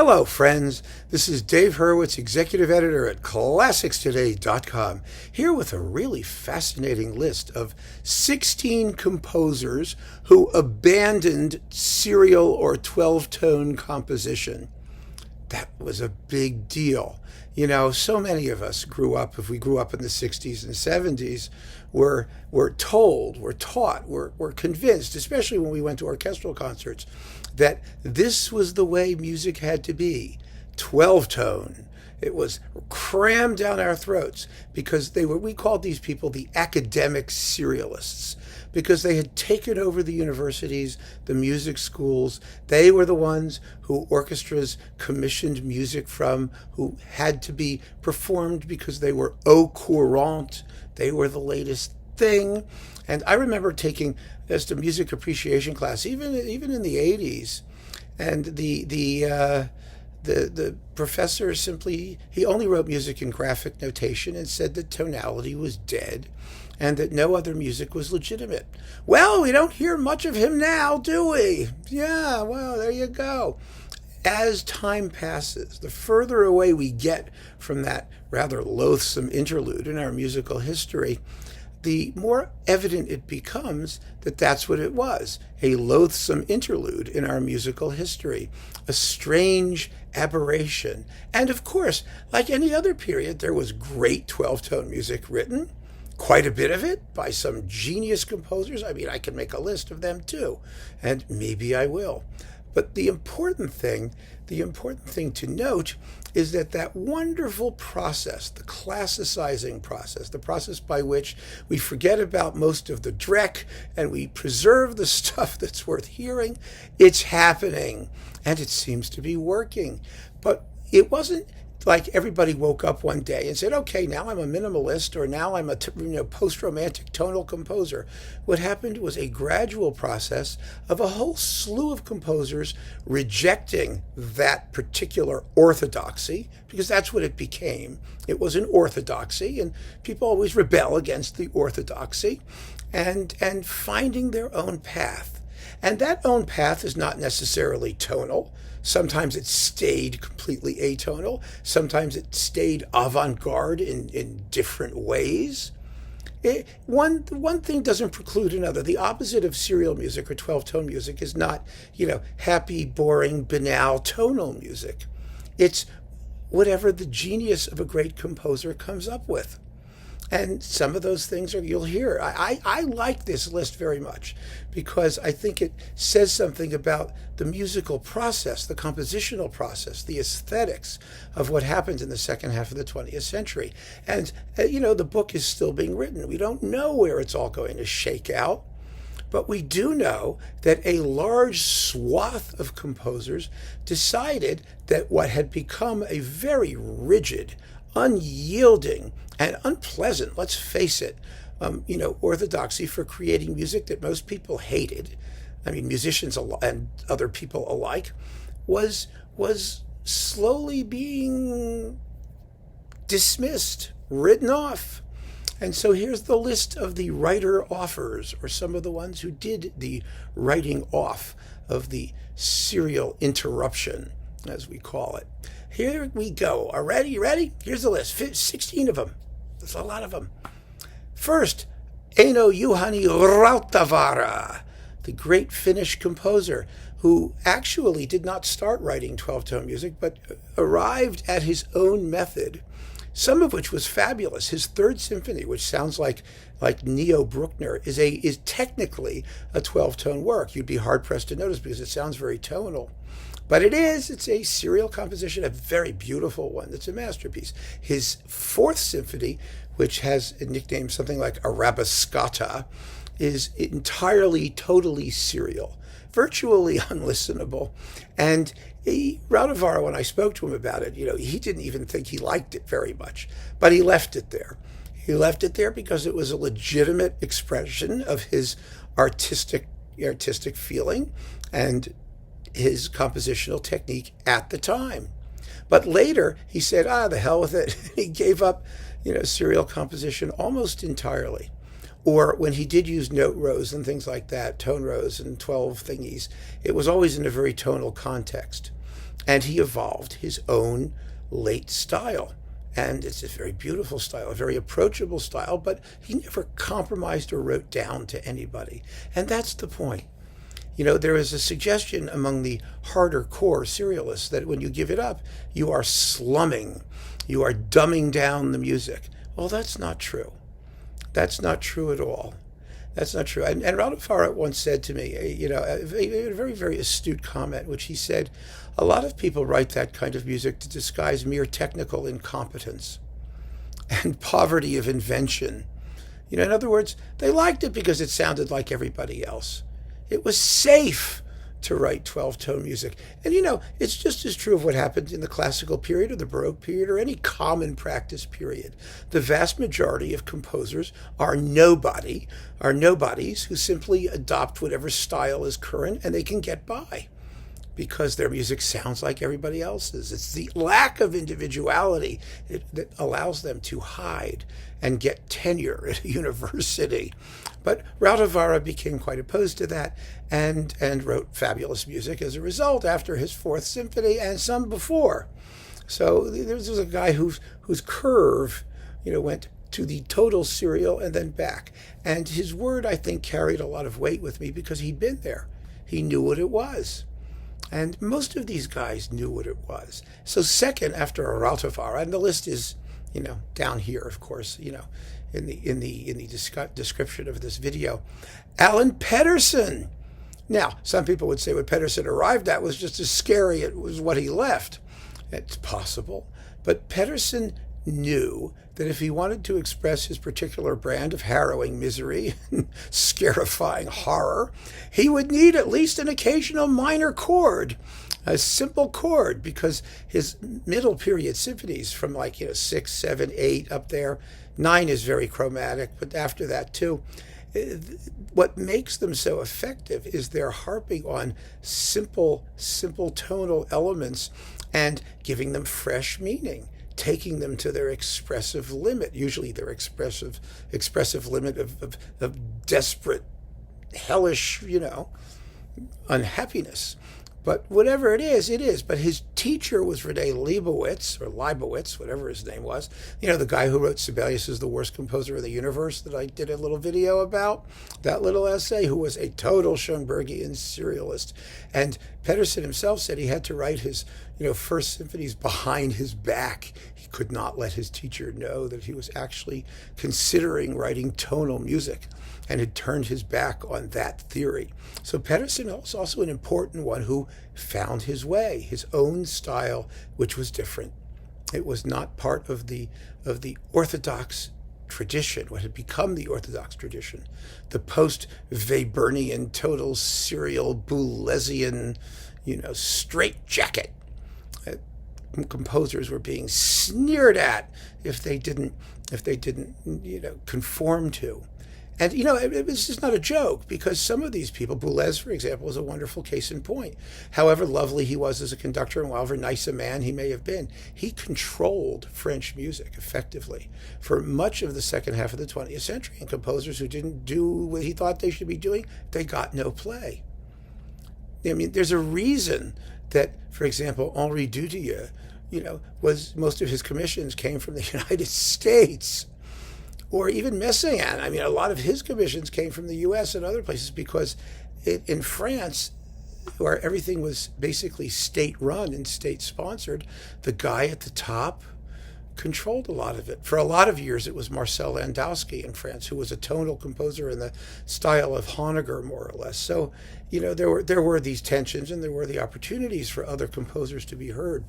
Hello, friends. This is Dave Hurwitz, executive editor at ClassicsToday.com, here with a really fascinating list of 16 composers who abandoned serial or 12-tone composition. That was a big deal. You know, so many of us grew up, if we grew up in the 60s and 70s, were told, were taught, were convinced, especially when we went to orchestral concerts, that this was the way music had to be, 12-tone. It was crammed down our throats because we called these people the academic serialists, because they had taken over the universities, the music schools. They were the ones who orchestras commissioned music from, who had to be performed because they were au courant. They were the latest thing. And I remember taking just a music appreciation class, even in the 80s, and the professor he only wrote music in graphic notation and said that tonality was dead and that no other music was legitimate. Well, we don't hear much of him now, do we? Yeah, well, there you go. As time passes, the further away we get from that rather loathsome interlude in our musical history, the more evident it becomes that that's what it was, a loathsome interlude in our musical history, a strange aberration. And of course, like any other period, there was great 12-tone music written, quite a bit of it by some genius composers. I mean, I can make a list of them too, and maybe I will. But the important thing to note is that wonderful process, the classicizing process, the process by which we forget about most of the dreck and we preserve the stuff that's worth hearing, it's happening, and it seems to be working. But it wasn't like everybody woke up one day and said, okay, now I'm a minimalist, or now I'm a post-romantic tonal composer. What happened was a gradual process of a whole slew of composers rejecting that particular orthodoxy, because that's what it became. It was an orthodoxy, and people always rebel against the orthodoxy, and finding their own path. And that own path is not necessarily tonal. Sometimes it stayed completely atonal. Sometimes it stayed avant-garde in different ways. One thing doesn't preclude another. The opposite of serial music or 12-tone music is not, happy, boring, banal tonal music. It's whatever the genius of a great composer comes up with. And some of those things you'll hear. I like this list very much because I think it says something about the musical process, the compositional process, the aesthetics of what happened in the second half of the 20th century. And, the book is still being written. We don't know where it's all going to shake out. But we do know that a large swath of composers decided that what had become a very rigid, unyielding, and unpleasant, let's face it, orthodoxy for creating music that most people hated, I mean, musicians and other people alike, was slowly being dismissed, written off. And so here's the list of the writer-offers, or some of the ones who did the writing off of the serial interruption, as we call it. Here we go. Are you ready? Here's the list. 16 of them. That's a lot of them. First, Einojuhani Rautavaara, the great Finnish composer, who actually did not start writing 12-tone music, but arrived at his own method, some of which was fabulous. His Third Symphony, which sounds like Neo Bruckner, is technically a 12-tone work. You'd be hard-pressed to notice because it sounds very tonal. But it's a serial composition, a very beautiful one. It's a masterpiece. His Fourth Symphony, which has a nickname something like Arabescata, is entirely, totally serial, virtually unlistenable. And Rautavaara, when I spoke to him about it, he didn't even think he liked it very much, but he left it there. He left it there because it was a legitimate expression of his artistic feeling and his compositional technique at the time. But later he said, the hell with it. He gave up, serial composition almost entirely. Or when he did use note rows and things like that, tone rows and 12 thingies, it was always in a very tonal context. And he evolved his own late style. And it's a very beautiful style, a very approachable style, but he never compromised or wrote down to anybody. And that's the point. There is a suggestion among the harder core serialists that when you give it up, you are slumming, you are dumbing down the music. Well, that's not true. That's not true at all. That's not true. And Rautavaara once said to me, a very, very astute comment, which he said, a lot of people write that kind of music to disguise mere technical incompetence and poverty of invention. In other words, they liked it because it sounded like everybody else. It was safe to write 12-tone music. And it's just as true of what happened in the classical period or the Baroque period or any common practice period. The vast majority of composers are nobodies who simply adopt whatever style is current and they can get by because their music sounds like everybody else's. It's the lack of individuality that allows them to hide and get tenure at a university. But Rautavaara became quite opposed to that and wrote fabulous music as a result after his Fourth Symphony and some before. So there was a guy whose curve, went to the total serial and then back. And his word, I think, carried a lot of weight with me because he'd been there. He knew what it was. And most of these guys knew what it was. So second after Rautavaara, and the list is, down here, of course, in the description of this video, Allan Pettersson. Now, some people would say what Pettersson arrived at was just as scary as was what he left. It's possible. But Pettersson knew that if he wanted to express his particular brand of harrowing misery and scarifying horror, he would need at least an occasional minor chord, a simple chord, because his middle period symphonies from 6, 7, 8 up there, 9 is very chromatic, but after that too, what makes them so effective is they're harping on simple tonal elements and giving them fresh meaning, taking them to their expressive limit, usually their expressive limit of desperate, hellish, unhappiness. But whatever it is. But his teacher was Rene Leibowitz, whatever his name was. The guy who wrote Sibelius is the worst composer of the universe that I did a little video about, that little essay, who was a total Schoenbergian serialist. And Pettersson himself said he had to write his, first symphonies behind his back. He could not let his teacher know that he was actually considering writing tonal music and had turned his back on that theory. So Pettersson was also an important one who found his way, his own style, which was different. It was not part of the orthodox tradition, what had become the orthodox tradition, the post-Weberian, total serial Boulesian, straitjacket. Composers were being sneered at if they didn't conform to. And, it's just not a joke, because some of these people, Boulez, for example, is a wonderful case in point. However lovely he was as a conductor and however nice a man he may have been, he controlled French music effectively for much of the second half of the 20th century. And composers who didn't do what he thought they should be doing, they got no play. There's a reason that, for example, Henri Dutilleux, most of his commissions came from the United States. Or even Messiaen. A lot of his commissions came from the U.S. and other places because in France, where everything was basically state-run and state-sponsored, the guy at the top controlled a lot of it. For a lot of years, it was Marcel Landowski in France, who was a tonal composer in the style of Honegger, more or less. So, there were these tensions and there were the opportunities for other composers to be heard.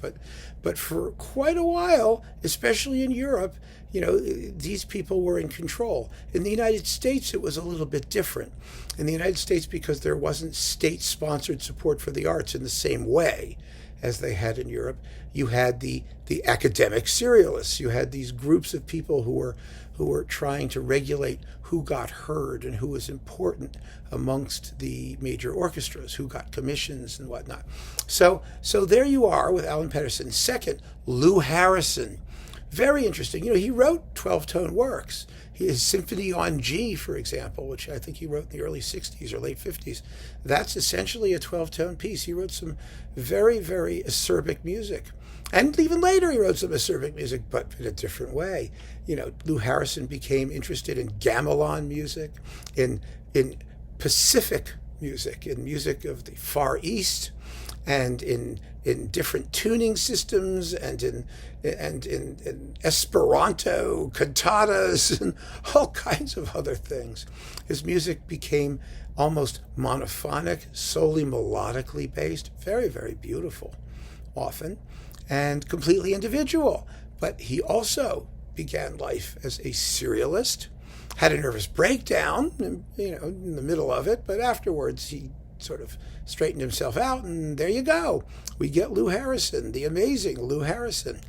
But for quite a while, especially in Europe, these people were in control. In the United States, it was a little bit different. In the United States, because there wasn't state-sponsored support for the arts in the same way as they had in Europe, you had the academic serialists. You had these groups of people who were trying to regulate who got heard and who was important amongst the major orchestras, who got commissions and whatnot. So there you are with Allan Pettersson. Second, Lou Harrison, Very interesting. He wrote 12-tone works. His Symphony on G, for example, which I think he wrote in the early 60s or late 50s, that's essentially a 12-tone piece. He wrote some very, very acerbic music. And even later he wrote some acerbic music, but in a different way. Lou Harrison became interested in gamelan music, in Pacific music, in music of the Far East, and in different tuning systems, and in Esperanto cantatas, and all kinds of other things. His music became almost monophonic, solely melodically based, very, very beautiful, often, and completely individual. But he also began life as a serialist, had a nervous breakdown, in the middle of it, but afterwards he sort of straightened himself out, and there you go. We get Lou Harrison, the amazing Lou Harrison,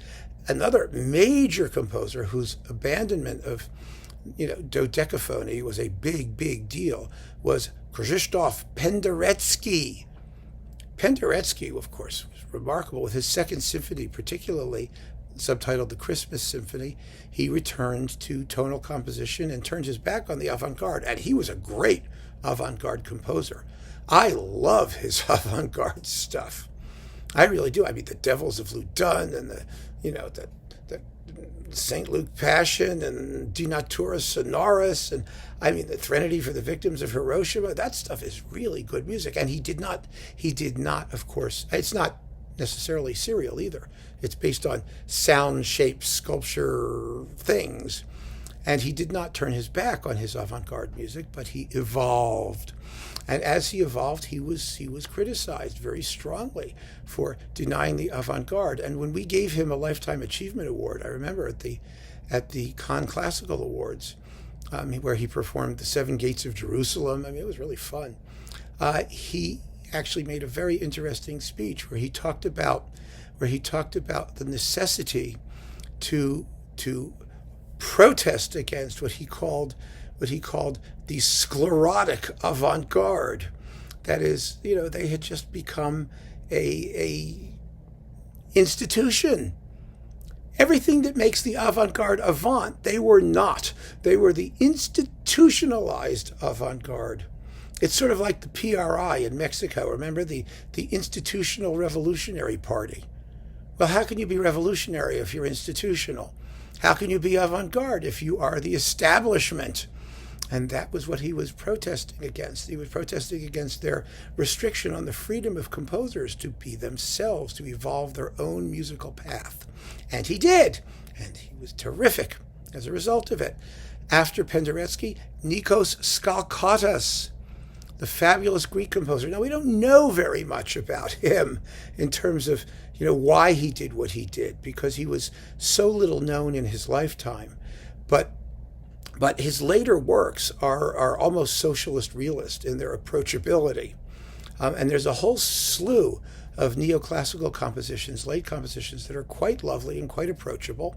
another major composer whose abandonment of, dodecaphony was a big, big deal, was Krzysztof Penderecki. Penderecki, of course, was remarkable with his Second Symphony, particularly subtitled The Christmas Symphony. He returned to tonal composition and turned his back on the avant-garde, and he was a great avant-garde composer. I love his avant-garde stuff. I really do. I mean, the Devils of Loudun and the St. Luke Passion and De Natura Sonoris, and the Threnody for the Victims of Hiroshima. That stuff is really good music. And he did not, of course, it's not necessarily serial either. It's based on sound, shape, sculpture things. And he did not turn his back on his avant-garde music, but he evolved. And as he evolved, he was criticized very strongly for denying the avant-garde. And when we gave him a Lifetime Achievement Award, I remember at the Cannes Classical Awards, where he performed the Seven Gates of Jerusalem. It was really fun. He actually made a very interesting speech where he talked about the necessity to protest against what he called the sclerotic avant-garde. That is, they had just become a institution. Everything that makes the avant-garde avant, they were not. They were the institutionalized avant-garde. It's sort of like the PRI in Mexico. Remember the Institutional Revolutionary Party? Well, how can you be revolutionary if you're institutional? How can you be avant-garde if you are the establishment? And that was what he was protesting against. He was protesting against their restriction on the freedom of composers to be themselves, to evolve their own musical path. And he did. And he was terrific as a result of it. After Penderecki, Nikos Skalkottas, the fabulous Greek composer. Now, we don't know very much about him in terms of, why he did what he did, because he was so little known in his lifetime. But his later works are almost socialist realist in their approachability. And there's a whole slew of neoclassical compositions, late compositions, that are quite lovely and quite approachable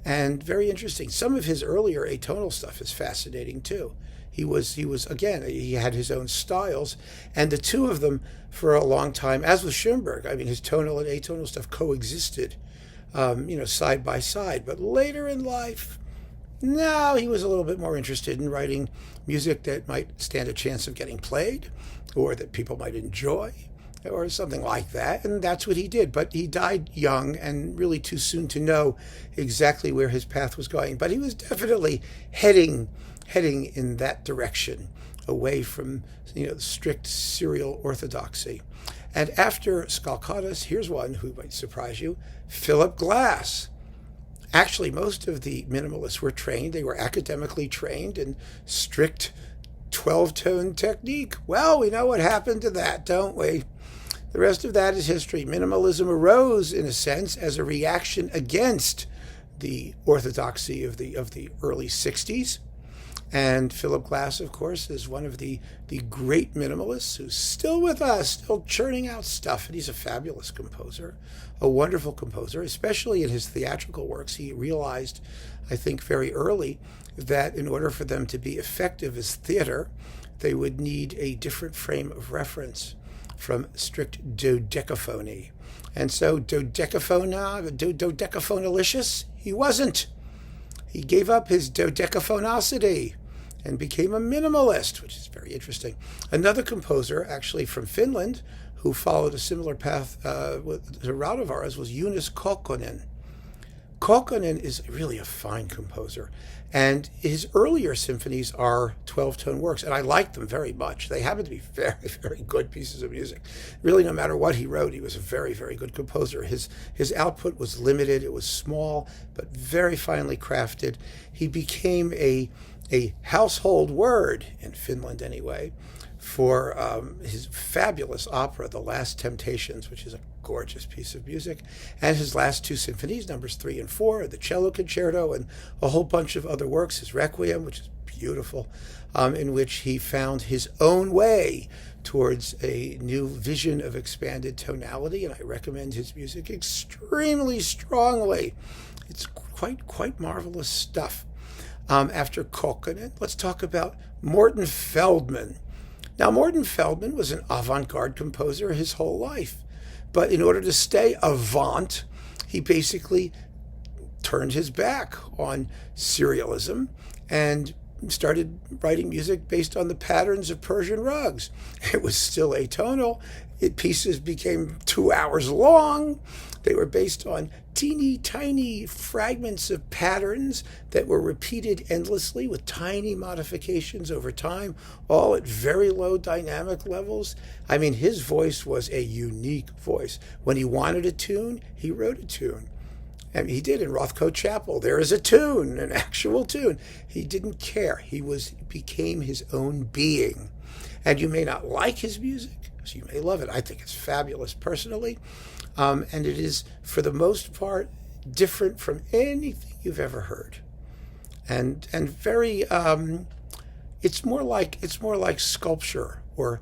and very interesting. Some of his earlier atonal stuff is fascinating, too. He had his own styles, and the two of them for a long time, as with Schoenberg, his tonal and atonal stuff coexisted, side by side. But later in life, no, he was a little bit more interested in writing music that might stand a chance of getting played, or that people might enjoy, or something like that, and that's what he did. But he died young and really too soon to know exactly where his path was going. But he was definitely heading in that direction, away from strict serial orthodoxy. And after Skalkottas, here's one who might surprise you, Philip Glass. Actually, most of the minimalists were trained. They were academically trained in strict 12-tone technique. Well, we know what happened to that, don't we? The rest of that is history. Minimalism arose, in a sense, as a reaction against the orthodoxy of the early 60s. And Philip Glass, of course, is one of the great minimalists who's still with us, still churning out stuff. And he's a fabulous composer, a wonderful composer, especially in his theatrical works. He realized, I think, very early that in order for them to be effective as theater, they would need a different frame of reference from strict dodecaphony. And so dodecaphonalicious, he wasn't. He gave up his dodecaphonicity and became a minimalist, which is very interesting. Another composer, actually from Finland, who followed a similar path to Rautavaara's was Joonas Kokkonen. Kokkonen is really a fine composer, and his earlier symphonies are 12-tone works, and I like them very much. They happen to be very, very good pieces of music. Really, no matter what he wrote, he was a very, very good composer. His output was limited. It was small, but very finely crafted. He became a household word, in Finland anyway, for his fabulous opera, The Last Temptations, which is a gorgeous piece of music, and his last two symphonies, numbers 3 and 4, the cello concerto, and a whole bunch of other works, his Requiem, which is beautiful, in which he found his own way towards a new vision of expanded tonality, and I recommend his music extremely strongly. It's quite marvelous stuff. After Kokkonen, let's talk about Morton Feldman. Now, Morton Feldman was an avant-garde composer his whole life. But in order to stay avant, he basically turned his back on serialism and started writing music based on the patterns of Persian rugs. It was still atonal. Pieces became 2 hours long. They were based on teeny tiny fragments of patterns that were repeated endlessly with tiny modifications over time, all at very low dynamic levels. I mean, his voice was a unique voice. When he wanted a tune, he wrote a tune. I mean, he did in Rothko Chapel. There is a tune, an actual tune. He didn't care. He became his own being. And you may not like his music, so you may love it. I think it's fabulous personally. And it is, for the most part, different from anything you've ever heard. And very, it's more like sculpture or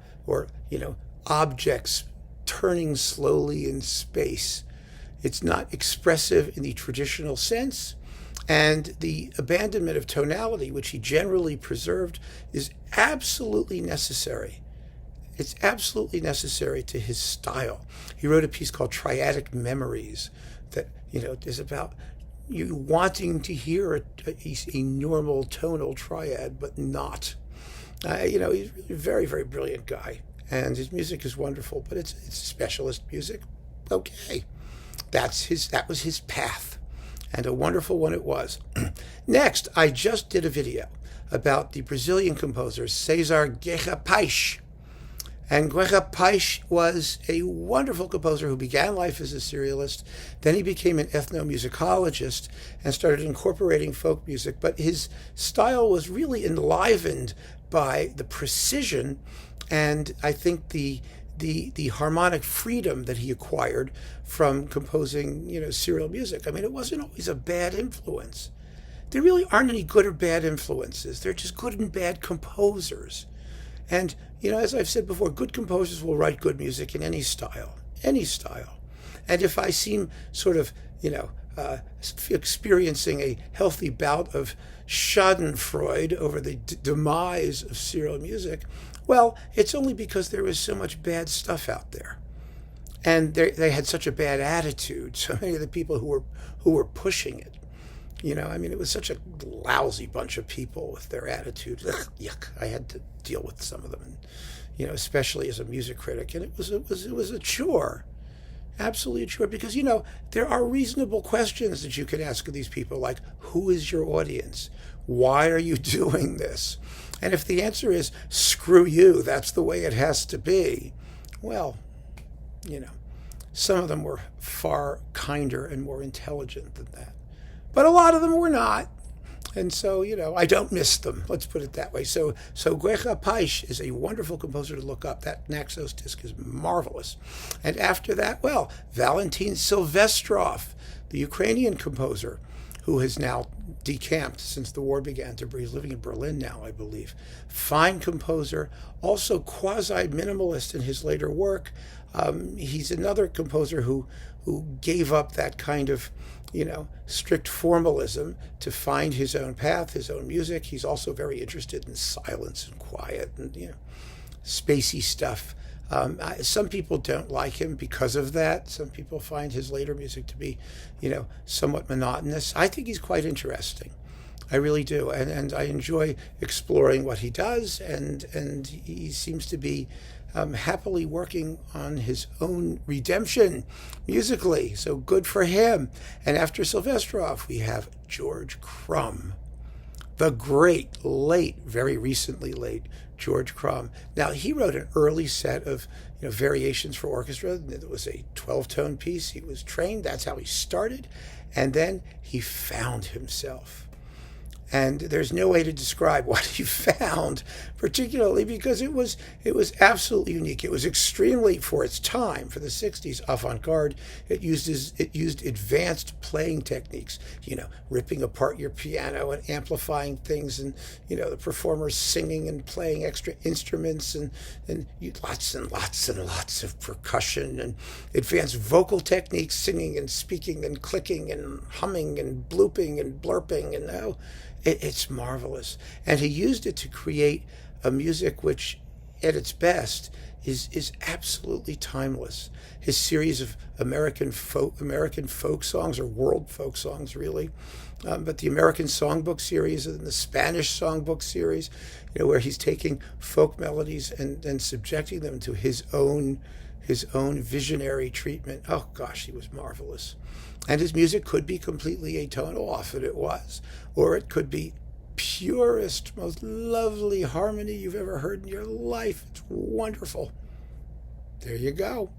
objects turning slowly in space. It's not expressive in the traditional sense, and the abandonment of tonality, which he generally preserved, is absolutely necessary. It's absolutely necessary to his style. He wrote a piece called Triadic Memories that, is about you wanting to hear a normal tonal triad, but not. He's a very, very brilliant guy, and his music is wonderful, but it's specialist music. Okay. That was his path, and a wonderful one it was. Next, I just did a video about the Brazilian composer César Guerra-Peixe. And Guerra-Peixe was a wonderful composer who began life as a serialist. Then he became an ethnomusicologist and started incorporating folk music. But his style was really enlivened by the precision and I think the harmonic freedom that he acquired from composing, serial music. I mean, it wasn't always a bad influence. There really aren't any good or bad influences. They're just good and bad composers. And, as I've said before, good composers will write good music in any style. And if I seem sort of, experiencing a healthy bout of schadenfreude over the demise of serial music, well, it's only because there was so much bad stuff out there. And they had such a bad attitude, so many of the people who were pushing it. It was such a lousy bunch of people with their attitudes. Ugh, yuck. I had to deal with some of them, and, especially as a music critic. And it was a chore, absolutely a chore, because, there are reasonable questions that you can ask of these people, like, who is your audience? Why are you doing this? And if the answer is, screw you, that's the way it has to be, well, some of them were far kinder and more intelligent than that. But a lot of them were not. And so, I don't miss them. Let's put it that way. So Guerra-Peixe is a wonderful composer to look up. That Naxos disc is marvelous. And after that, well, Valentin Silvestrov, the Ukrainian composer, who has now decamped since the war began to breathe, living in Berlin now, I believe. Fine composer, also quasi-minimalist in his later work. He's another composer who gave up that kind of, strict formalism to find his own path, his own music. He's also very interested in silence and quiet and, spacey stuff. Some people don't like him because of that. Some people find his later music to be, somewhat monotonous. I think he's quite interesting. I really do, and I enjoy exploring what he does, and he seems to be happily working on his own redemption musically, so good for him. And after Silvestrov, we have George Crumb, the great, very recently late George Crumb. Now, he wrote an early set of variations for orchestra. It was a 12-tone piece. He was trained. That's how he started. And then he found himself. And there's no way to describe what he found, particularly because it was absolutely unique. It was extremely, for its time, for the 60s, avant-garde. It used advanced playing techniques, ripping apart your piano and amplifying things, and the performers singing and playing extra instruments, and lots and lots and lots of percussion and advanced vocal techniques, singing and speaking and clicking and humming and blooping and blurping, and it's marvelous. And he used it to create a music which, at its best, is absolutely timeless. His series of American folk songs, or world folk songs, really, but the American Songbook series and the Spanish Songbook series, where he's taking folk melodies and subjecting them to his own visionary treatment. Oh gosh, he was marvelous. And his music could be completely atonal, often it was, or it could be purest, most lovely harmony you've ever heard in your life. It's wonderful. There you go.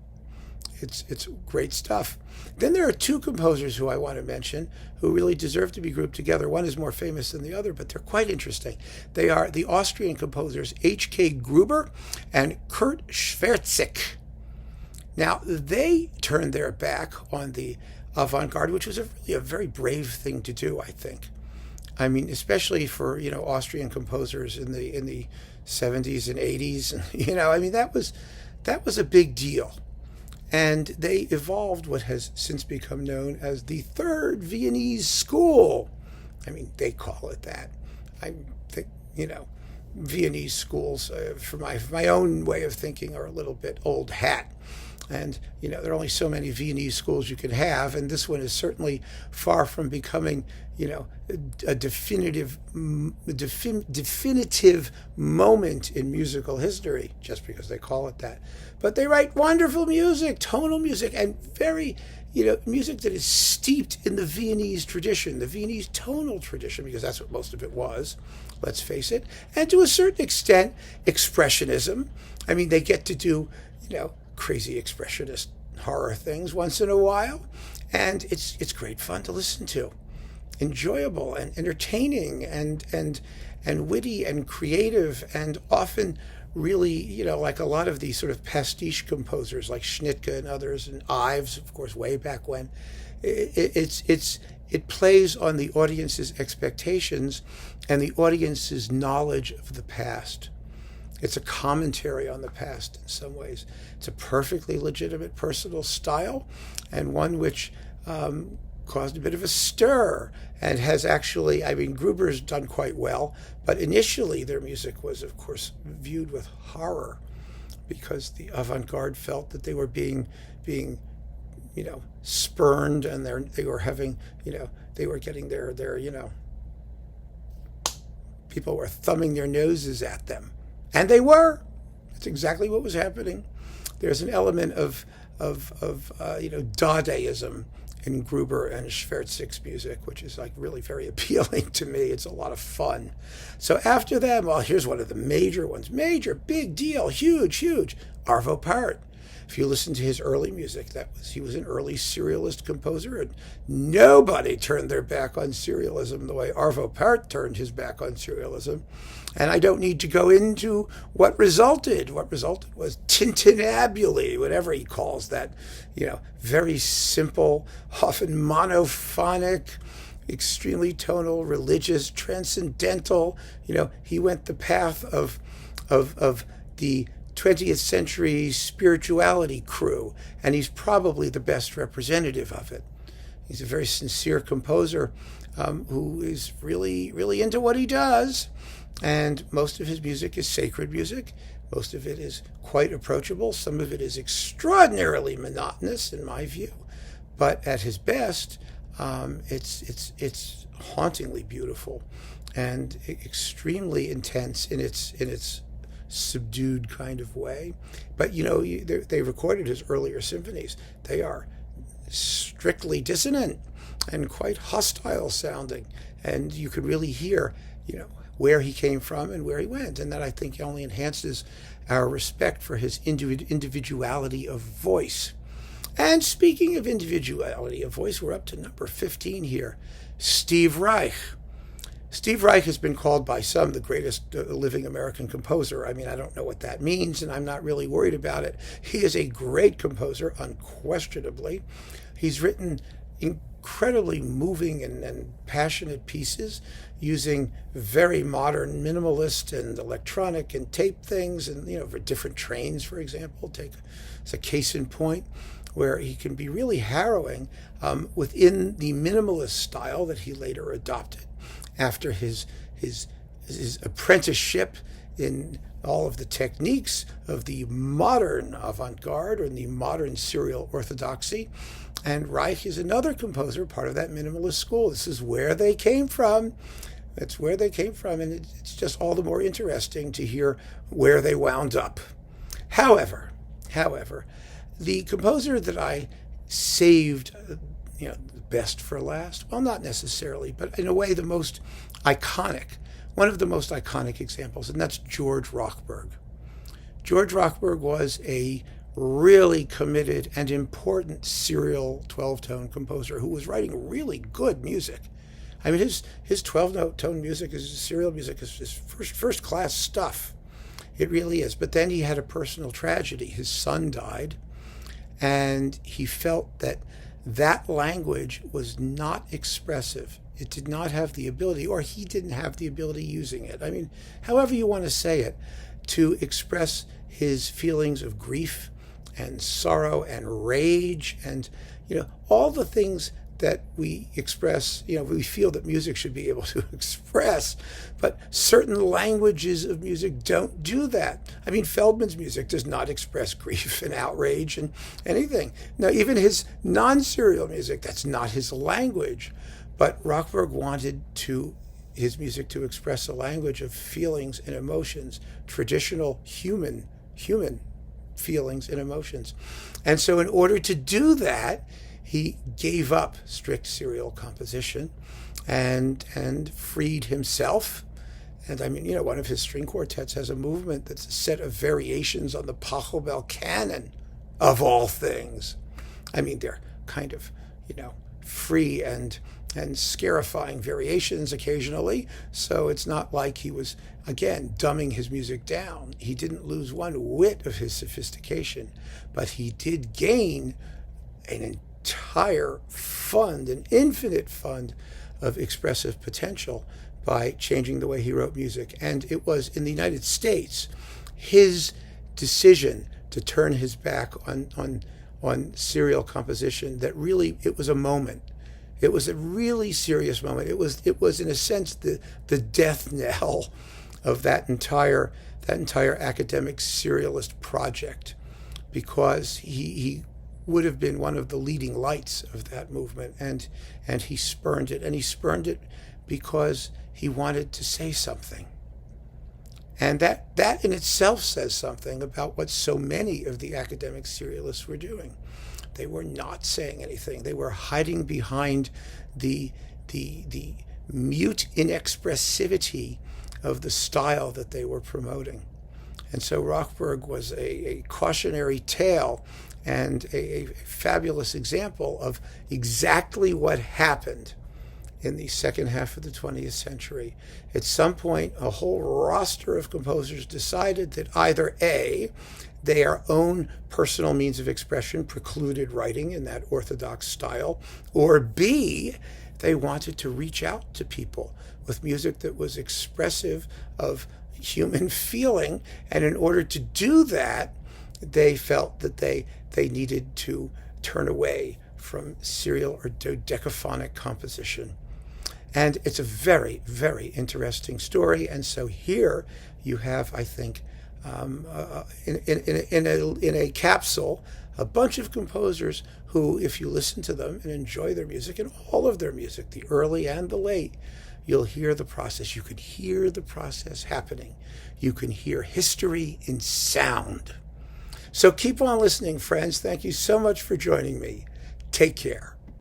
It's great stuff. Then there are two composers who I want to mention who really deserve to be grouped together. One is more famous than the other, but they're quite interesting. They are the Austrian composers H.K. Gruber and Kurt Schwertsik. Now, they turned their back on the avant-garde, which was really a very brave thing to do, I think. I mean, especially for Austrian composers in the 70s and 80s, that was a big deal. And they evolved what has since become known as the Third Viennese School. I mean, they call it that. I think Viennese schools, for my own way of thinking, are a little bit old hat. And, there are only so many Viennese schools you can have, and this one is certainly far from becoming, a definitive moment in musical history, just because they call it that. But they write wonderful music, tonal music, and very, music that is steeped in the Viennese tradition, the Viennese tonal tradition, because that's what most of it was, let's face it. And to a certain extent, expressionism. I mean, they get to do, crazy expressionist horror things once in a while, and it's great fun to listen to, enjoyable and entertaining and witty and creative, and often really like a lot of these sort of pastiche composers like Schnittke and others, and Ives, of course, way back when. It plays on the audience's expectations and the audience's knowledge of the past. It's a commentary on the past in some ways. It's a perfectly legitimate personal style, and one which caused a bit of a stir, and has actually, Gruber's done quite well, but initially their music was, of course, viewed with horror, because the avant-garde felt that they were being spurned, and they were having, they were getting their people were thumbing their noses at them. And they were. That's exactly what was happening. There's an element of Dadaism in Gruber and Schwertsik's music, which is really very appealing to me. It's a lot of fun. So after them, here's one of the major ones. Major, big deal, huge. Arvo Pärt. If you listen to his early music, he was an early serialist composer, and nobody turned their back on serialism the way Arvo Pärt turned his back on serialism. And I don't need to go into what resulted. What resulted was tintinnabuli, whatever he calls that, very simple, often monophonic, extremely tonal, religious, transcendental. He went the path of the 20th century spirituality crew, and he's probably the best representative of it. He's a very sincere composer who is really, really into what he does, and most of his music is sacred music. Most of it is quite approachable. Some of it is extraordinarily monotonous, in my view. But at his best, it's hauntingly beautiful and extremely intense in its subdued kind of way. But they recorded his earlier symphonies. They are strictly dissonant and quite hostile sounding, and you could really hear where he came from and where he went, and that, I think, only enhances our respect for his individuality of voice. And speaking of individuality of voice, we're up to number 15 here. Steve Reich. Steve Reich has been called by some the greatest living American composer. I mean, I don't know what that means, and I'm not really worried about it. He is a great composer, unquestionably. He's written incredibly moving and passionate pieces using very modern minimalist and electronic and tape things, and for different trains, for example, as a case in point, where he can be really harrowing within the minimalist style that he later adopted after his apprenticeship in all of the techniques of the modern avant-garde or the modern serial orthodoxy. And Reich is another composer, part of that minimalist school. This is where they came from. That's where they came from, and it's just all the more interesting to hear where they wound up. However, the composer that I saved, the best for last, well, not necessarily, but in a way the most iconic, one of the most iconic examples, and that's George Rochberg. George Rochberg was a really committed and important serial 12-tone composer who was writing really good music. I mean, his 12-tone music, his serial music is first-class stuff. It really is. But then he had a personal tragedy. His son died, and he felt that language was not expressive. It did not have the ability, or he didn't have the ability using it. I mean, however you want to say it, to express his feelings of grief and sorrow and rage and, all the things that we express, we feel that music should be able to express, but certain languages of music don't do that. I mean, Feldman's music does not express grief and outrage and anything. Now, even his non-serial music, that's not his language. But Rochberg wanted his music to express a language of feelings and emotions, traditional human feelings and emotions. And so in order to do that, he gave up strict serial composition and freed himself. And I mean, one of his string quartets has a movement that's a set of variations on the Pachelbel canon, of all things. I mean, they're kind of, free and scarifying variations occasionally. So it's not like he was, again, dumbing his music down. He didn't lose one whit of his sophistication, but he did gain an entire fund, an infinite fund of expressive potential by changing the way he wrote music. And it was in the United States, his decision to turn his back on serial composition, that really, it was a moment. It was a really serious moment. It was in a sense the death knell of that entire academic serialist project, because he would have been one of the leading lights of that movement, and he spurned it, and he spurned it because he wanted to say something. And that in itself says something about what so many of the academic serialists were doing. They were not saying anything. They were hiding behind the mute inexpressivity of the style that they were promoting. And so Rochberg was a cautionary tale and a fabulous example of exactly what happened in the second half of the 20th century. At some point, a whole roster of composers decided that either A, their own personal means of expression precluded writing in that orthodox style, or B, they wanted to reach out to people with music that was expressive of human feeling. And in order to do that, they felt that they needed to turn away from serial or dodecaphonic composition. And it's a very, very interesting story. And so here you have, I think, in a capsule, a bunch of composers who, if you listen to them and enjoy their music, and all of their music, the early and the late, you'll hear the process. You can hear the process happening. You can hear history in sound. So keep on listening, friends. Thank you so much for joining me. Take care.